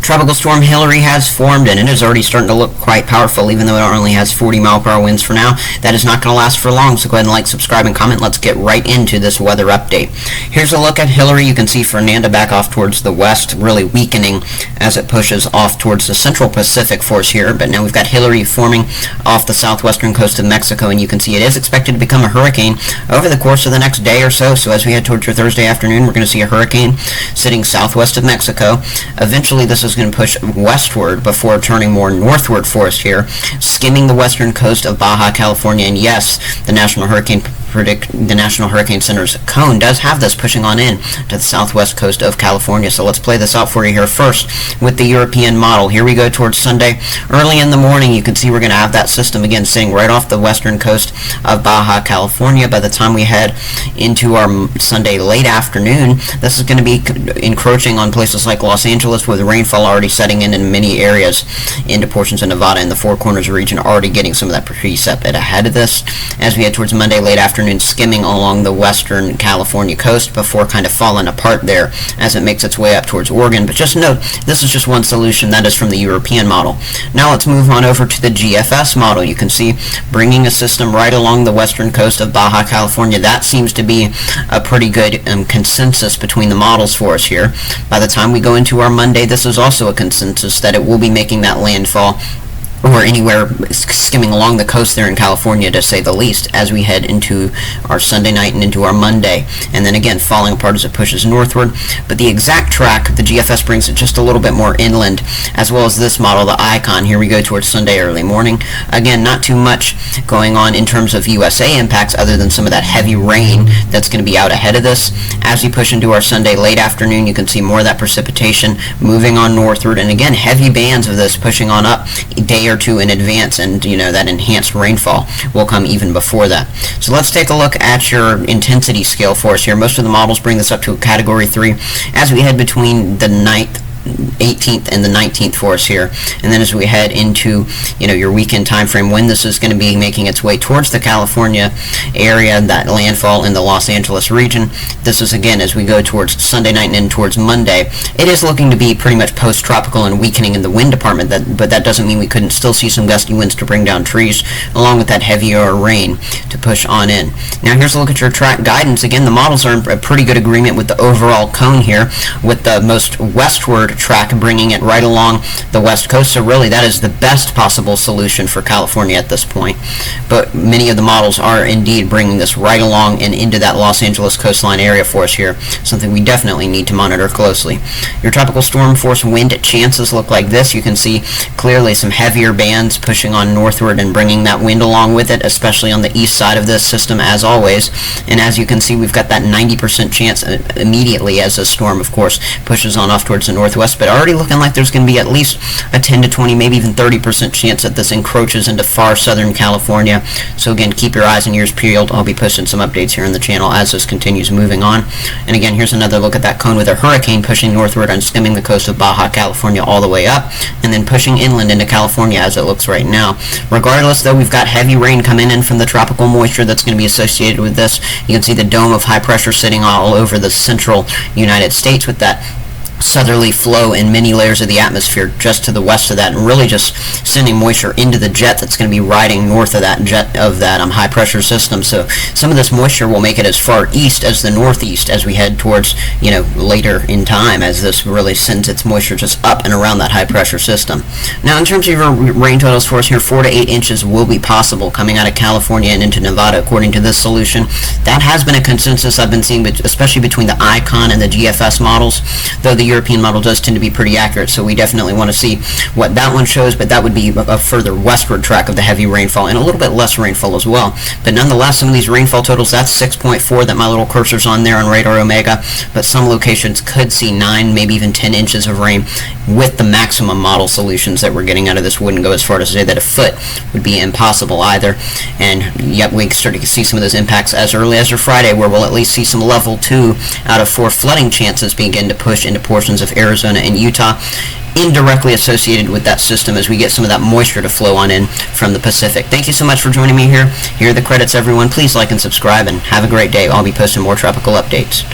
Tropical storm Hilary has formed, and it is already starting to look quite powerful, even though it only has 40-mile-per-hour winds for now. That is not going to last for long, so go ahead and like, subscribe, and comment. Let's get right into this weather update. Here's a look at Hilary. You can see Fernanda back off towards the west, really weakening as it pushes off towards the central Pacific for us here. But now we've got Hilary forming off the southwestern coast of Mexico, and you can see it is expected to become a hurricane over the course of the next day or so. So as we head towards your Thursday afternoon, we're going to see a hurricane sitting southwest of Mexico. Eventually, this is going to push westward before turning more northward for us here, skimming the western coast of Baja California. And yes, the National Hurricane Center's cone does have this pushing on in to the southwest coast of California. So let's play this out for you here first with the European model. Here we go towards Sunday. Early in the morning, you can see we're going to have that system again sitting right off the western coast of Baja California. By the time we head into our Sunday late afternoon, this is going to be encroaching on places like Los Angeles, with rainfall already setting in many areas into portions of Nevada and the Four Corners region, already getting some of that precip ahead of this. As we head towards Monday late afternoon, skimming along the western California coast before kind of falling apart there as it makes its way up towards Oregon. But just note, this is just one solution. That is from the European model. Now let's move on over to the GFS model. You can see bringing a system right along the western coast of Baja California. That seems to be a pretty good consensus between the models for us here. By the time we go into our Monday, this is also a consensus that it will be making that landfall or anywhere skimming along the coast there in California, to say the least, as we head into our Sunday night and into our Monday. And then again, falling apart as it pushes northward. But the exact track, the GFS brings it just a little bit more inland, as well as this model, the Icon. Here we go towards Sunday early morning. Again, not too much going on in terms of USA impacts other than some of that heavy rain that's going to be out ahead of this. As we push into our Sunday late afternoon, you can see more of that precipitation moving on northward. And again, heavy bands of this pushing on up a day or two in advance, and that enhanced rainfall will come even before that. So let's take a look at your intensity scale for us here. Most of the models bring this up to a category 3 as we head between the 18th and the 19th for us here. And then as we head into your weekend time frame, when this is going to be making its way towards the California area, that landfall in the Los Angeles region, this is again as we go towards Sunday night and in towards Monday. It is looking to be pretty much post-tropical and weakening in the wind department, but that doesn't mean we couldn't still see some gusty winds to bring down trees, along with that heavier rain to push on in. Now here's a look at your track guidance. Again, the models are in a pretty good agreement with the overall cone here, with the most westward track bringing it right along the west coast. So really that is the best possible solution for California at this point. But many of the models are indeed bringing this right along and into that Los Angeles coastline area for us here, something we definitely need to monitor closely. Your tropical storm force wind chances look like this. You can see clearly some heavier bands pushing on northward and bringing that wind along with it, especially on the east side of this system as always. And as you can see, we've got that 90% chance immediately as the storm, of course, pushes on off towards the northwest, but already looking like there's going to be at least a 10 to 20, maybe even 30% chance that this encroaches into far southern California. So again, keep your eyes and ears peeled. I'll be posting some updates here on the channel as this continues moving on. And again, here's another look at that cone with a hurricane pushing northward and skimming the coast of Baja California all the way up, and then pushing inland into California as it looks right now. Regardless, though, we've got heavy rain coming in from the tropical moisture that's going to be associated with this. You can see the dome of high pressure sitting all over the central United States, with that southerly flow in many layers of the atmosphere just to the west of that, and really just sending moisture into the jet that's going to be riding north of that jet of that high pressure system. So some of this moisture will make it as far east as the northeast as we head towards later in time, as this really sends its moisture just up and around that high pressure system. Now in terms of your rain totals for us here, 4 to 8 inches will be possible coming out of California and into Nevada according to this solution. That has been a consensus I've been seeing, especially between the Icon and the GFS models, though the European model does tend to be pretty accurate, so we definitely want to see what that one shows. But that would be a further westward track of the heavy rainfall, and a little bit less rainfall as well. But nonetheless, some of these rainfall totals, that's 6.4 that my little cursor's on there on Radar Omega, but some locations could see 9, maybe even 10 inches of rain with the maximum model solutions that we're getting out of this. Wouldn't go as far to say that a foot would be impossible either. And yet we start to see some of those impacts as early as Friday, where we'll at least see some level 2 out of 4 flooding chances begin to push into portions of Arizona and Utah, indirectly associated with that system as we get some of that moisture to flow on in from the Pacific. Thank you so much for joining me here. Here are the credits, everyone. Please like and subscribe, and have a great day. I'll be posting more tropical updates.